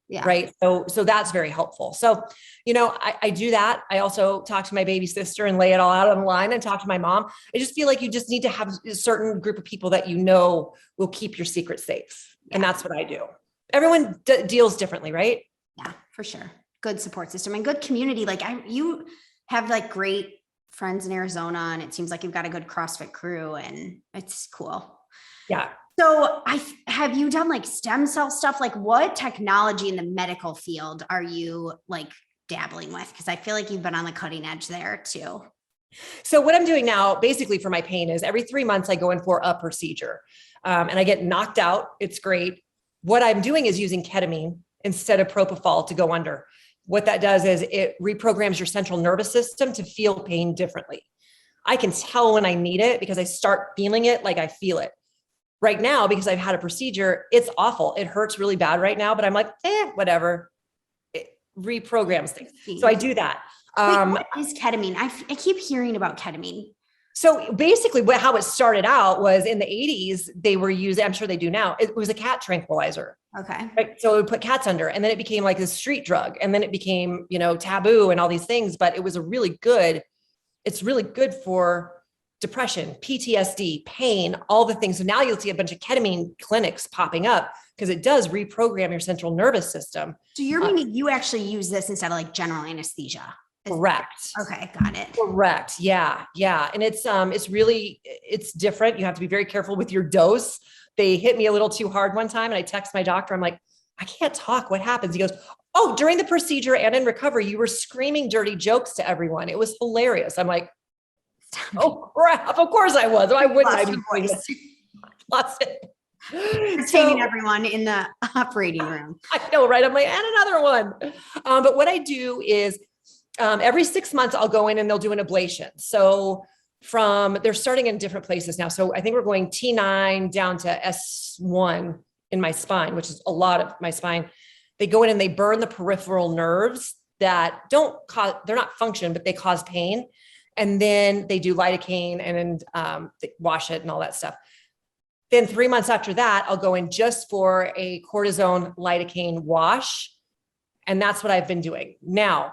Yeah. Right. So that's very helpful. So, I do that. I also talk to my baby sister and lay it all out on the line and talk to my mom. I just feel like you just need to have a certain group of people that will keep your secret safe. Yeah. And that's what I do. Everyone deals differently, right? Yeah, for sure. Good support system and good community. Like you have like great friends in Arizona, and it seems like you've got a good CrossFit crew, and it's cool. Yeah. So have you done like stem cell stuff? Like what technology in the medical field are you like dabbling with? Because I feel like you've been on the cutting edge there too. So what I'm doing now, basically for my pain, is every 3 months I go in for a procedure and I get knocked out. It's great. What I'm doing is using ketamine instead of propofol to go under. What that does is it reprograms your central nervous system to feel pain differently. I can tell when I need it because I start feeling it like I feel it. Right now, because I've had a procedure, it's awful. It hurts really bad right now, but I'm like, whatever. It reprograms things. So I do that. What is ketamine? I keep hearing about ketamine. So basically how it started out was in the 80s, they were using, I'm sure they do now, it was a cat tranquilizer. Okay. Right? So it would put cats under, and then it became like this street drug, and then it became, taboo and all these things, but it was it's really good for depression, PTSD, pain, all the things. So now you'll see a bunch of ketamine clinics popping up because it does reprogram your central nervous system. So you're meaning you actually use this instead of like general anesthesia? Correct. Okay. Got it. Correct. Yeah. Yeah. And it's different. You have to be very careful with your dose. They hit me a little too hard one time and I text my doctor. I'm like, I can't talk. What happens? He goes, oh, during the procedure and in recovery, you were screaming dirty jokes to everyone. It was hilarious. I'm like, oh crap. Of course I was. Why wouldn't I be? Lost it. Entertaining everyone in the operating room. I know, right? I'm like, and another one. But what I do is every 6 months, I'll go in and they'll do an ablation. So they're starting in different places now. So I think we're going T9 down to S1 in my spine, which is a lot of my spine. They go in and they burn the peripheral nerves that they're not function, but they cause pain. And then they do lidocaine and they wash it and all that stuff. Then 3 months after that, I'll go in just for a cortisone lidocaine wash. And that's what I've been doing. Now,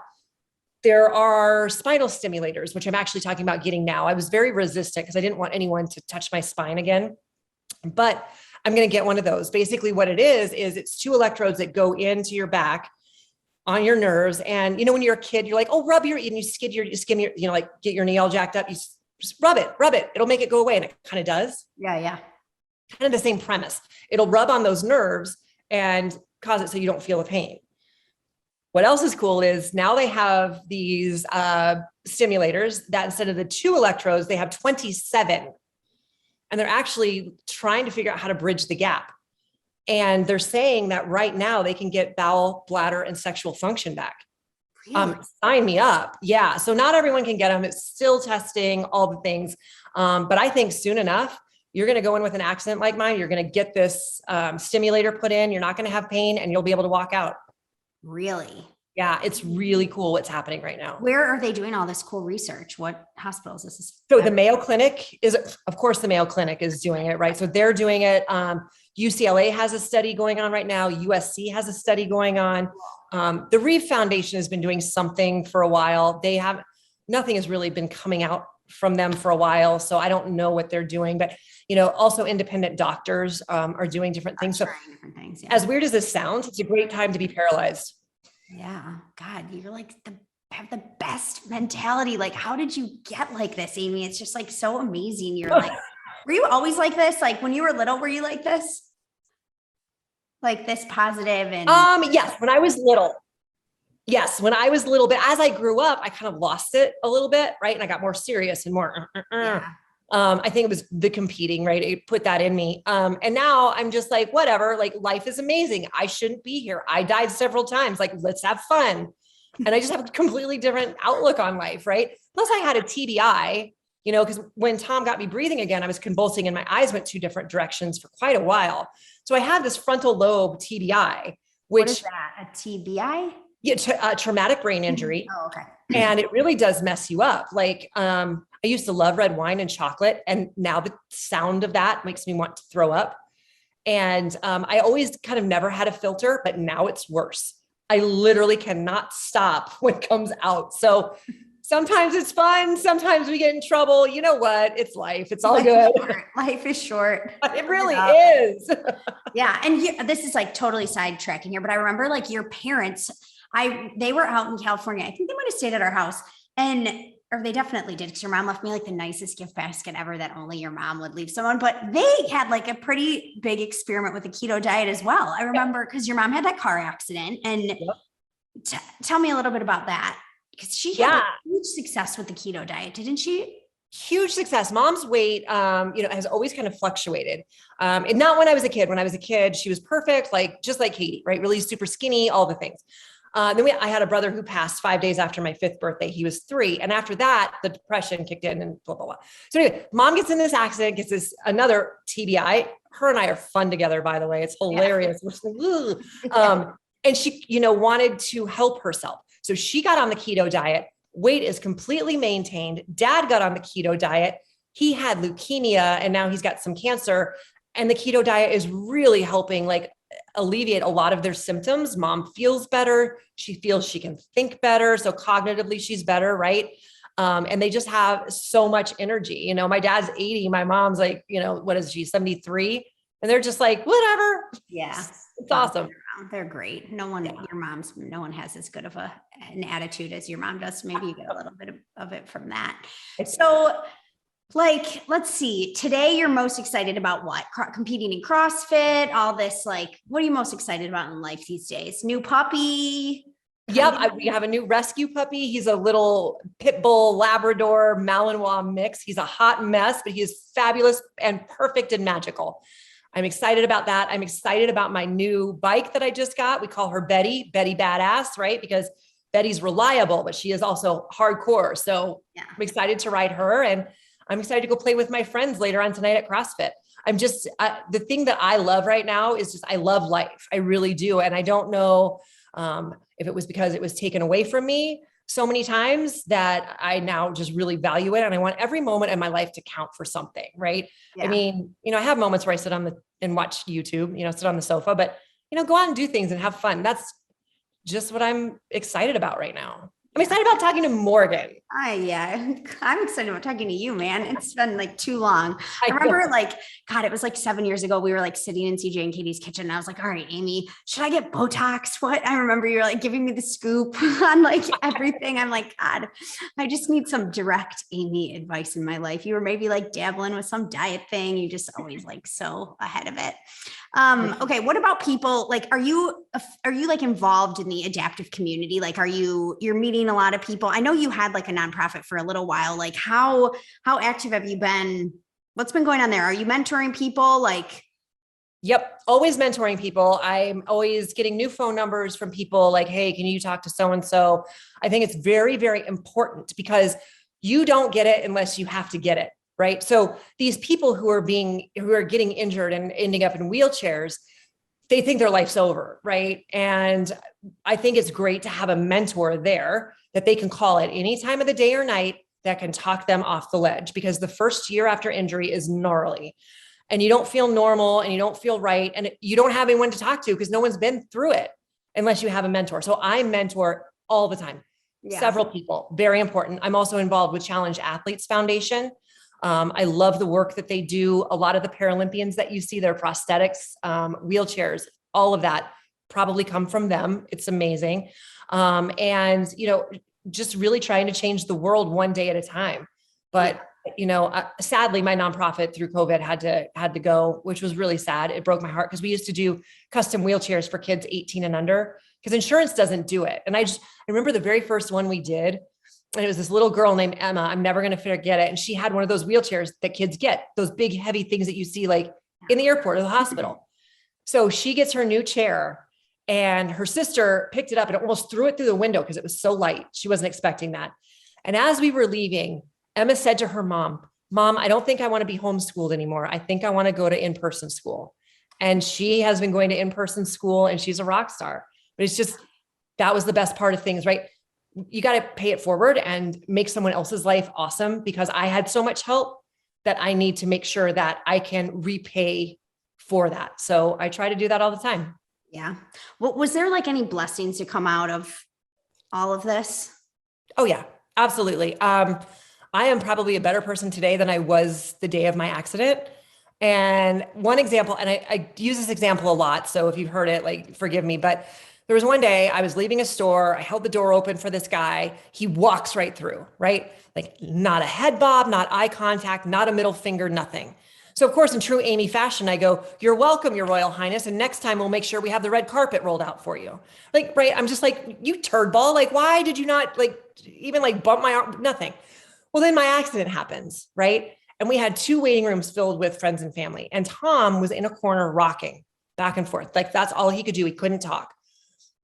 There are spinal stimulators, which I'm actually talking about getting now. I was very resistant because I didn't want anyone to touch my spine again, but I'm going to get one of those. Basically what it is it's 2 electrodes that go into your back on your nerves. And, when you're a kid, you're like, oh, rub your, and you skin your, like get your knee all jacked up. You just rub it. It'll make it go away. And it kind of does. Yeah. Kind of the same premise. It'll rub on those nerves and cause it so you don't feel the pain. What else is cool is now they have these stimulators that instead of the 2 electrodes, they have 27. And they're actually trying to figure out how to bridge the gap. And they're saying that right now they can get bowel, bladder, and sexual function back. Really? Sign me up. Yeah. So not everyone can get them. It's still testing all the things. But I think soon enough, you're going to go in with an accident like mine. You're going to get this stimulator put in. You're not going to have pain and you'll be able to walk out. Really? Yeah. It's really cool what's happening right now. Where are they doing all this cool research? What hospitals is this? So the Mayo Clinic of course, the Mayo Clinic is doing it, right? So they're doing it. UCLA has a study going on right now. USC has a study going on. The Reeve Foundation has been doing something for a while. Nothing has really been coming out from them for a while. So I don't know what they're doing, but also independent doctors are doing different things. So yeah. As weird as this sounds, it's a great time to be paralyzed. Yeah. God, you're like have the best mentality. Like, how did you get like this, Amy? It's just like so amazing. You're like, were you always like this? Like when you were little, were you like this? Like this positive and yes, when I was little. Yes, when I was little, but as I grew up, I kind of lost it a little bit, right? And I got more serious and more. Yeah. I think it was the competing, right? It put that in me. And now I'm just like, whatever. Like life is amazing. I shouldn't be here. I died several times. Like let's have fun. And I just have a completely different outlook on life, right? Plus, I had a TBI. Because when Tom got me breathing again, I was convulsing and my eyes went 2 different directions for quite a while. So I had this frontal lobe TBI, which what is that? A TBI? Yeah, traumatic brain injury. Oh, okay. And it really does mess you up. Like, I used to love red wine and chocolate. And now the sound of that makes me want to throw up. And I always kind of never had a filter, but now it's worse. I literally cannot stop what comes out. So sometimes it's fun. Sometimes we get in trouble. You know what? It's life. It's all good. Life is short. It really is. Yeah. And this is like totally sidetracking here, but I remember like your parents, they were out in California. I think they might've stayed at our house or they definitely did. Cause your mom left me like the nicest gift basket ever that only your mom would leave someone, but they had like a pretty big experiment with the keto diet as well. I remember cause your mom had that car accident and tell me a little bit about that. Because she had huge success with the keto diet, didn't she? Huge success. Mom's weight, has always kind of fluctuated. And not when I was a kid. When I was a kid, she was perfect, just like Katie, right? Really super skinny, all the things. Then I had a brother who passed 5 days after my 5th birthday. He was 3. And after that, the depression kicked in and blah, blah, blah. So anyway, mom gets in this accident, gets this another TBI. Her and I are fun together, by the way. It's hilarious. Yeah. And she, wanted to help herself. So she got on the keto diet. Weight is completely maintained. Dad got on the keto diet. He had leukemia and now he's got some cancer. And the keto diet is really helping alleviate a lot of their symptoms. Mom feels better. She feels she can think better. So cognitively, she's better, right? And they just have so much energy. My dad's 80. My mom's what is she, 73? And they're just like, whatever. Yeah. It's awesome. They're great. No one has as good of an attitude as your mom does. Maybe you get a little bit of it from that. So let's see, today you're most excited about what? Competing in CrossFit, all this, what are you most excited about in life these days? New puppy? Yep. We have a new rescue puppy. He's a little pit bull Labrador Malinois mix. He's a hot mess, but he is fabulous and perfect and magical. I'm excited about that. I'm excited about my new bike that I just got. We call her Betty Badass, right? Because Betty's reliable, but she is also hardcore. So I'm excited to ride her and I'm excited to go play with my friends later on tonight at CrossFit. I'm just, the thing that I love right now is just, I love life. I really do. And I don't know if it was because it was taken away from me so many times that I now just really value it. And I want every moment in my life to count for something. Right. Yeah. I mean, I have moments where I sit and watch YouTube, sit on the sofa, but, go out and do things and have fun. That's just what I'm excited about right now. I'm excited about talking to Morgan. Yeah, I'm excited about talking to you, man. It's been like too long. I I remember know. like, God, it was like 7 years ago. We were like sitting in CJ and Katie's kitchen. And I was like, all right, Amy, should I get Botox? What? I remember you were like giving me the scoop on like everything. I'm like, God, I just need some direct Amy advice in my life. You were maybe like dabbling with some diet thing. You just always like so ahead of it. Okay. What about people? Like, are you like involved in the adaptive community? Like, you're meeting a lot of people? I know you had like a nonprofit for a little while. Like how active have you been? What's been going on there? Are you mentoring people? Like, Yep. Always mentoring people. I'm always getting new phone numbers from people like, hey, can you talk to so-and-so? I think it's very, very important because you don't get it unless you have to get it. Right. So these people who are getting injured and ending up in wheelchairs, they think their life's over. Right. And I think it's great to have a mentor there that they can call at any time of the day or night that can talk them off the ledge, because the first year after injury is gnarly and you don't feel normal and you don't feel right. And you don't have anyone to talk to because no one's been through it unless you have a mentor. So I mentor all the time, several people, very important. I'm also involved with Challenge Athletes Foundation. I love the work that they do. A lot of the Paralympians that you see, their prosthetics, wheelchairs, all of that probably come from them. It's amazing. And, just really trying to change the world one day at a time. But, sadly, my nonprofit through COVID had to go, which was really sad. It broke my heart because we used to do custom wheelchairs for kids 18 and under because insurance doesn't do it. And I remember the very first one we did. And it was this little girl named Emma. I'm never going to forget it. And she had one of those wheelchairs that kids get, those big, heavy things that you see like in the airport or the hospital. So she gets her new chair and her sister picked it up and almost threw it through the window because it was so light. She wasn't expecting that. And as we were leaving, Emma said to her mom, I don't think I want to be homeschooled anymore. I think I want to go to in-person school. And she has been going to in-person school and she's a rock star. But it's just, that was the best part of things, right? You got to pay it forward and make someone else's life awesome, because I had so much help that I need to make sure that I can repay for that. So I try to do that all the time. Yeah. Well, was there like any blessings to come out of all of this? Oh yeah, absolutely. I am probably a better person today than I was the day of my accident. And one example, and I use this example a lot, so if you've heard it, like, forgive me, but there was one day I was leaving a store. I held the door open for this guy. He walks right through, right? Like, not a head bob, not eye contact, not a middle finger, nothing. So of course, in true Amy fashion, I go, "You're welcome, Your Royal Highness. And next time we'll make sure we have the red carpet rolled out for you." Like, right. I'm just like, you turd ball. Like, why did you not even bump my arm? Nothing. Well, then my accident happens, right? And we had 2 waiting rooms filled with friends and family. And Tom was in a corner rocking back and forth. Like, that's all he could do. He couldn't talk.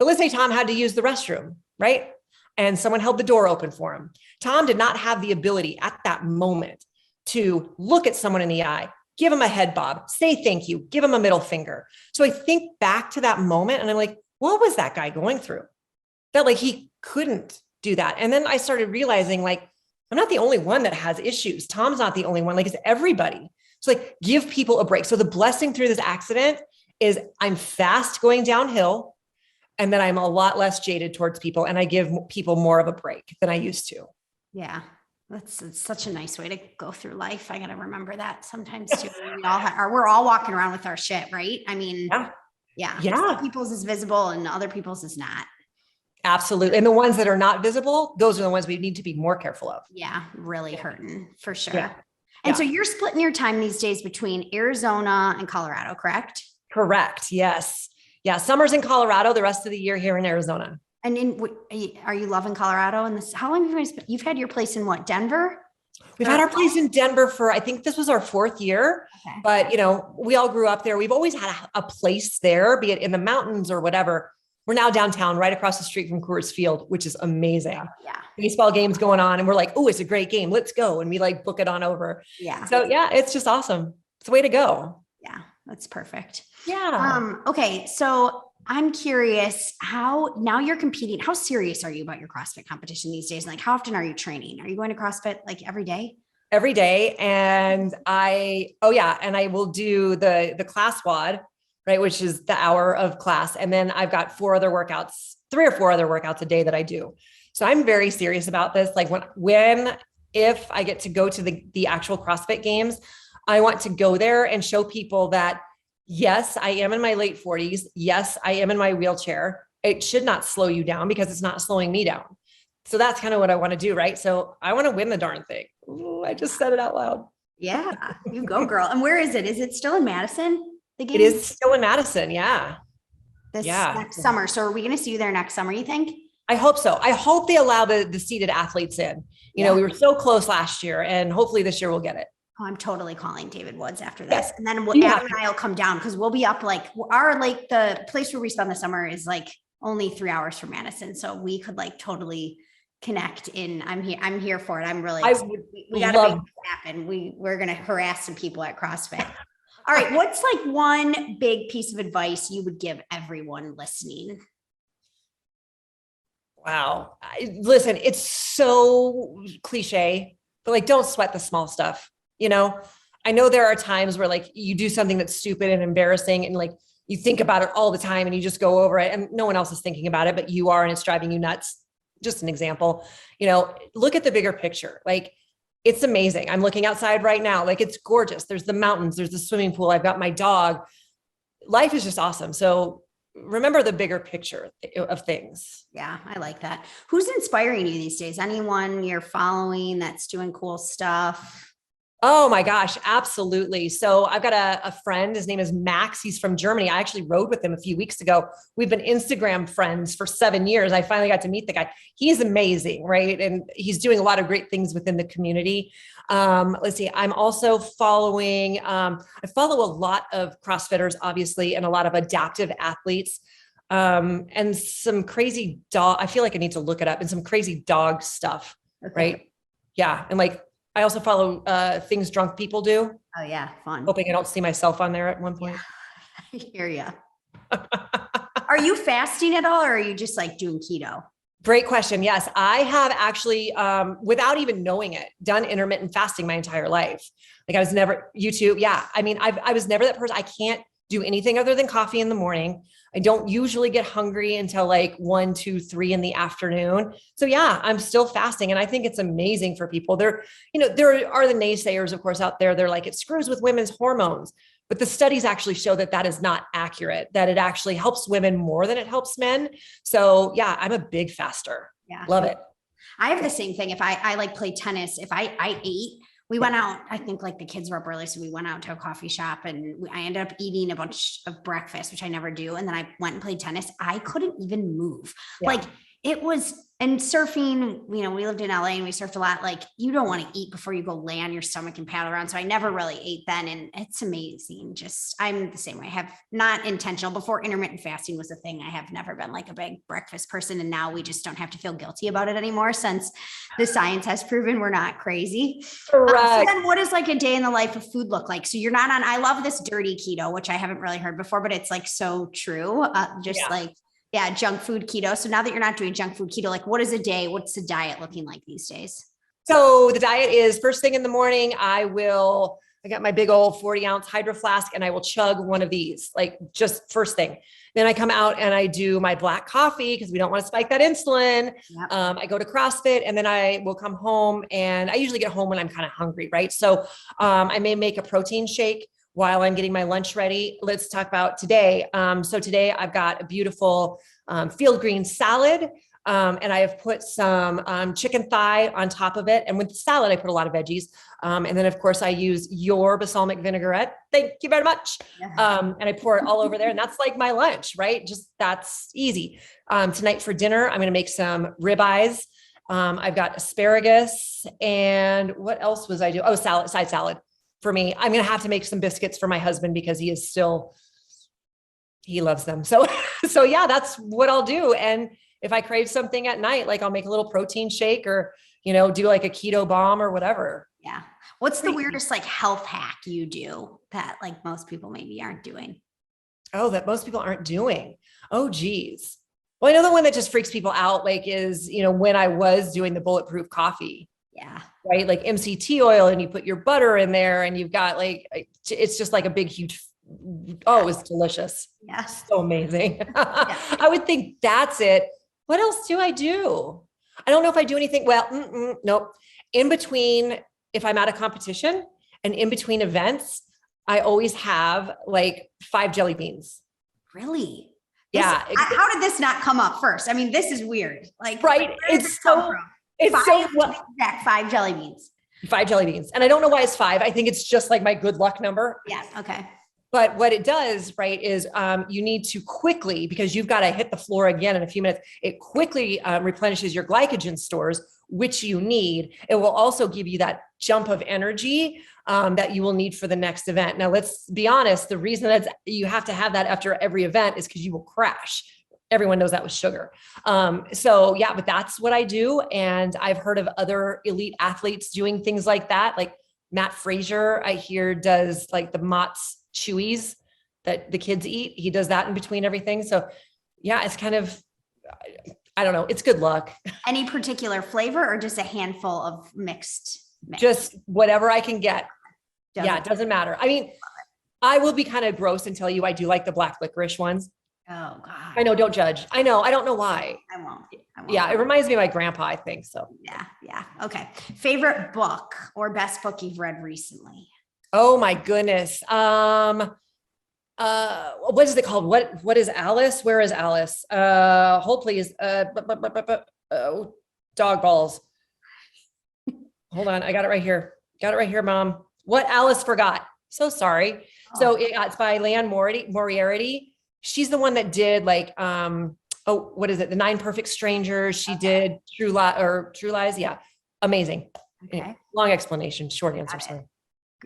But let's say Tom had to use the restroom, right? And someone held the door open for him. Tom did not have the ability at that moment to look at someone in the eye, give him a head bob, say thank you, give him a middle finger. So I think back to that moment and I'm like, what was that guy going through? That he couldn't do that. And then I started realizing I'm not the only one that has issues. Tom's not the only one. It's everybody. So give people a break. So the blessing through this accident is I'm fast going downhill, and then I'm a lot less jaded towards people, and I give people more of a break than I used to. Yeah. It's such a nice way to go through life. I got to remember that sometimes too. We're all walking around with our shit, right? I mean, yeah. Some people's is visible and other people's is not. Absolutely. And the ones that are not visible, those are the ones we need to be more careful of. Yeah. Really hurting for sure. Yeah. And so you're splitting your time these days between Arizona and Colorado, correct? Correct. Yes. Yeah. Summer's in Colorado, the rest of the year here in Arizona. And are you loving Colorado? And how long have you've had your place in what, Denver? We've had our place in Denver for, I think this was our 4th year, but we all grew up there. We've always had a place there, be it in the mountains or whatever. We're now downtown, right across the street from Coors Field, which is amazing. Yeah. Baseball games going on. And we're like, oh, it's a great game. Let's go. And we book it on over. Yeah. So yeah, it's just awesome. It's the way to go. Yeah. That's perfect. Yeah. Okay. So I'm curious now you're competing. How serious are you about your CrossFit competition these days? And how often are you training? Are you going to CrossFit every day? Every day. And I will do the class WOD, right? Which is the hour of class. And then I've got 3 or 4 other workouts a day that I do. So I'm very serious about this. Like if I get to go to the actual CrossFit games, I want to go there and show people that, yes, I am in my late 40s. Yes, I am in my wheelchair. It should not slow you down because it's not slowing me down. So that's kind of what I want to do. Right. So I want to win the darn thing. Ooh, I just said it out loud. Yeah, you go, girl. And where is it? Is it still in Madison? The game? It is still in Madison. Yeah. This next summer. So are we going to see you there next summer, you think? I hope so. I hope they allow the seated athletes in. You know, we were so close last year, and hopefully this year we'll get it. Oh, I'm totally calling David Woods after this. And then Adam and I will come down because we'll be up like the place where we spend the summer is like only 3 hours from Madison. So we could like totally connect in. I'm here for it. I'm really we got to make this happen. We're going to harass some people at CrossFit. All right. What's like one big piece of advice you would give everyone listening? Wow. Listen, it's so cliche, but like, don't sweat the small stuff. You know, I know there are times where like you do something that's stupid and embarrassing and like you think about it all the time and you just go over it and no one else is thinking about it, but you are, and it's driving you nuts. Just an example, you know, look at the bigger picture. Like it's amazing. I'm looking outside right now. Like it's gorgeous. There's the mountains, there's the swimming pool. I've got my dog. Life is just awesome. So remember the bigger picture of things. Yeah, I like that. Who's inspiring you these days? Anyone you're following that's doing cool stuff? Oh my gosh, absolutely. So I've got a friend, his name is Max. He's from Germany. I actually rode with him a few weeks ago. We've been Instagram friends for 7 years. I finally got to meet the guy. He's amazing, right? And he's doing a lot of great things within the community. Let's see, I'm also following, I follow a lot of CrossFitters, obviously, and a lot of adaptive athletes. And some crazy dog, I feel like I need to look it up, and some crazy dog stuff, right? Yeah. And like, I also follow things drunk people do. Oh yeah, fun. Hoping I don't see myself on there at one point. I hear you. Are you fasting at all, or are you just like doing keto? Great question. Yes, I have actually, without even knowing it, done intermittent fasting my entire life. Like I was never YouTube. Yeah. I mean, I was never that person. I can't do anything other than coffee in the morning. I don't usually get hungry until like 1, 2, 3 in the afternoon. So yeah, I'm still fasting. And I think it's amazing for people. There are the naysayers, of course, out there. They're like, it screws with women's hormones, but the studies actually show that that is not accurate, that it actually helps women more than it helps men. So yeah, I'm a big faster. Yeah. Love it. I have the same thing. If I like play tennis, if I ate, we went out, I think like the kids were up early. So we went out to a coffee shop and I ended up eating a bunch of breakfast, which I never do. And then I went and played tennis. I couldn't even move. Yeah. Like it was, and surfing, you know, we lived in LA and we surfed a lot. Like you don't want to eat before you go lay on your stomach and paddle around. So I never really ate then. And it's amazing. Just, I'm the same way. I have not intentional. Before intermittent fasting was a thing, I have never been like a big breakfast person. And now we just don't have to feel guilty about it anymore since the science has proven we're not crazy. Correct. So then what does like a day in the life of food look like? So you're not on, I love this dirty keto, which I haven't really heard before, but it's like so true. Junk food keto. So now that you're not doing junk food keto, like what is a day? What's the diet looking like these days? So the diet is first thing in the morning, I got my big old 40-ounce hydro flask and I will chug one of these, like just first thing. Then I come out and I do my black coffee because we don't want to spike that insulin. Yep. I go to CrossFit and then I will come home, and I usually get home when I'm kind of hungry, right? So I may make a protein shake while I'm getting my lunch ready. Let's talk about today. So today I've got a beautiful field green salad. And I have put some chicken thigh on top of it. And with the salad, I put a lot of veggies. And then of course I use your balsamic vinaigrette. Thank you very much. Yeah. And I pour it all over there, and that's like my lunch, right? Just that's easy. Tonight for dinner, I'm going to make some ribeyes. I've got asparagus, and what else was I doing? Oh, side salad. For me, I'm going to have to make some biscuits for my husband because he loves them. So yeah, that's what I'll do. And if I crave something at night, like I'll make a little protein shake or, do like a keto bomb or whatever. Yeah. What's the weirdest like health hack you do that like most people maybe aren't doing? Oh, that most people aren't doing. Oh, geez. Well, I know the one that just freaks people out, like is, when I was doing the bulletproof coffee. Yeah. Right. Like MCT oil, and you put your butter in there and you've got like, it's just like a big, huge, oh, it was delicious. Yeah. So amazing. Yeah. I would think that's it. What else do I do? I don't know if I do anything. Well, nope. In between, if I'm at a competition and in between events, I always have like 5 jelly beans. Really? Yeah. How did this not come up first? I mean, this is weird. Like, right. It's so, exact 5 jelly beans. 5 jelly beans. And I don't know why it's 5. I think it's just like my good luck number. Yes. Okay. But what it does, right, is you need to quickly, because you've got to hit the floor again in a few minutes, it quickly replenishes your glycogen stores, which you need. It will also give you that jump of energy that you will need for the next event. Now, let's be honest, the reason that you have to have that after every event is because you will crash. Everyone knows that with sugar. So yeah, but that's what I do. And I've heard of other elite athletes doing things like that. Like Matt Frazier, I hear, does like the Mott's Chewies that the kids eat. He does that in between everything. So yeah, it's kind of, I don't know. It's good luck. Any particular flavor or just a handful of mixed? Just whatever I can get. Yeah, it doesn't matter. I mean, I will be kind of gross and tell you I do like the black licorice ones. Oh God. I know, don't judge. I know. I don't know why. I won't. Yeah, it reminds me of my grandpa, I think so. Yeah. Okay. Favorite book or best book you've read recently? Oh my goodness. What is it called? What is Alice? Where is Alice? Hold please. Dog balls. Hold on. I got it right here. Got it right here, Mom. What Alice Forgot. So sorry. Oh. So it's by Leanne Moriarty. She's the one that did like, what is it? The 9 Perfect Strangers. She did True Lies. Yeah. Amazing. Okay. Long explanation. Short answer. Sorry.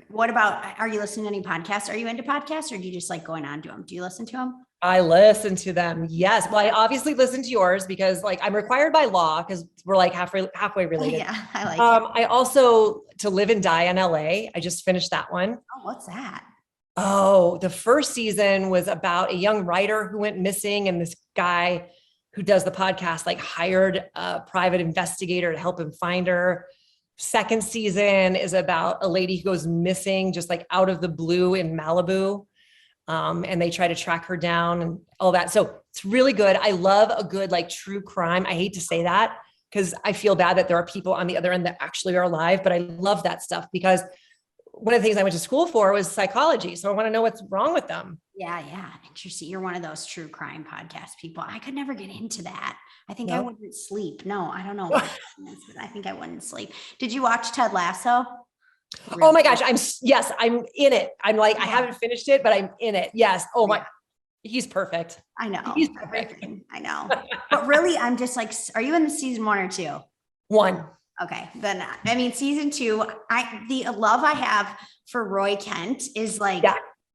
What about, are you listening to any podcasts? Are you into podcasts or do you just like going on to them? Do you listen to them? I listen to them. Yes. Well, I obviously listen to yours because like I'm required by law because we're like halfway related. Yeah. I like it. I also, To Live and Die in LA. I just finished that one. Oh, what's that? Oh, the first season was about a young writer who went missing, and this guy who does the podcast like hired a private investigator to help him find her. Second season is about a lady who goes missing just like out of the blue in Malibu. And they try to track her down and all that. So it's really good. I love a good like true crime. I hate to say that because I feel bad that there are people on the other end that actually are alive, but I love that stuff because one of the things I went to school for was psychology. So I want to know what's wrong with them. Yeah. Interesting. You're one of those true crime podcast people. I could never get into that. I think I wouldn't sleep. No, I don't know. I think I wouldn't sleep. Did you watch Ted Lasso? Really? Oh my gosh. I'm in it. I'm like, I haven't finished it, but I'm in it. Yes. Oh my, he's perfect. I know. He's perfect. I know. But really, I'm just like, are you in the season 1 or 2? 1. Okay. Then, I mean, season 2, the love I have for Roy Kent is like,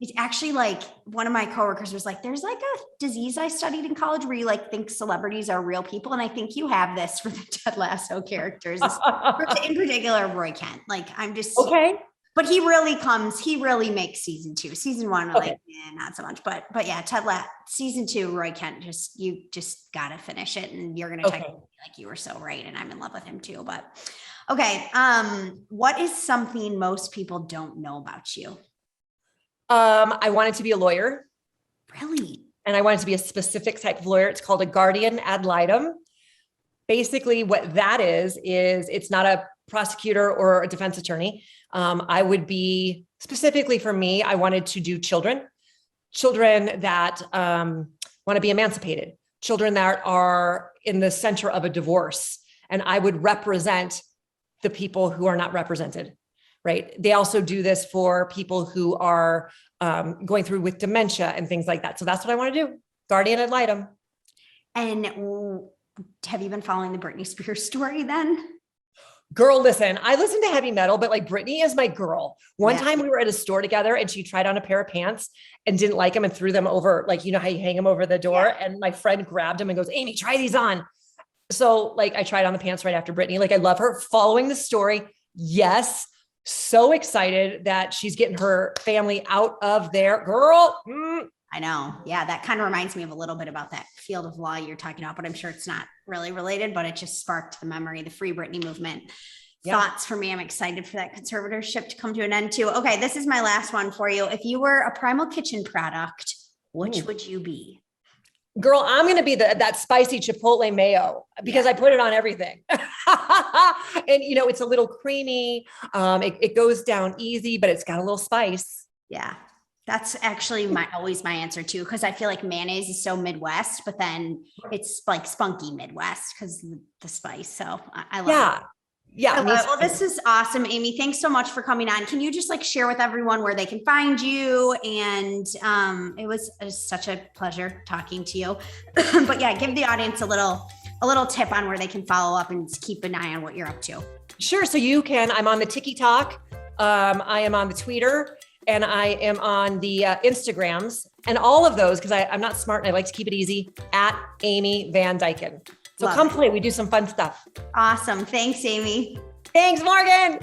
it's actually like one of my coworkers was like, there's like a disease I studied in college where you like think celebrities are real people. And I think you have this for the Ted Lasso characters, in particular, Roy Kent. Like, I'm just, okay. But he really makes season 2. Season 1, like, not so much, but yeah, season 2, Roy Kent, you just gotta finish it. And you're going to text me like you were so right. And I'm in love with him too, but okay. What is something most people don't know about you? I wanted to be a lawyer. Really? And I wanted to be a specific type of lawyer. It's called a guardian ad litem. Basically what that is it's not a prosecutor or a defense attorney. I would be specifically for me, I wanted to do children that want to be emancipated, children that are in the center of a divorce. And I would represent the people who are not represented. Right. They also do this for people who are going through with dementia and things like that. So that's what I want to do. Guardian ad litem. And have you been following the Britney Spears story then? Girl, listen, I listen to heavy metal, but like Britney is my girl. One time we were at a store together and she tried on a pair of pants and didn't like them and threw them over, like, you know how you hang them over the door. Yeah. And my friend grabbed them and goes, Amy, try these on. So like I tried on the pants right after Britney. Like I love her. Following the story. Yes. So excited that she's getting her family out of there. Girl. I know. Yeah. That kind of reminds me of a little bit about that field of law you're talking about, but I'm sure it's not really related, but it just sparked the memory, the Free Britney movement. Thoughts for me. I'm excited for that conservatorship to come to an end too. Okay. This is my last one for you. If you were a Primal Kitchen product, which would you be? Girl, I'm going to be that spicy Chipotle mayo because I put it on everything. And, it's a little creamy. It goes down easy, but it's got a little spice. Yeah. That's actually always my answer too. Cause I feel like mayonnaise is so Midwest, but then it's like spunky Midwest because the spice. So I love it. Yeah. Well, this is awesome, Amy. Thanks so much for coming on. Can you just share with everyone where they can find you? And it was such a pleasure talking to you. But yeah, give the audience a little tip on where they can follow up and keep an eye on what you're up to. Sure. So I'm on the TikTok. I am on the Twitter, and I am on the Instagrams, and all of those, because I'm not smart and I like to keep it easy, at Amy Van Dyken. So come play. We do some fun stuff. Awesome. Thanks, Amy. Thanks, Morgan.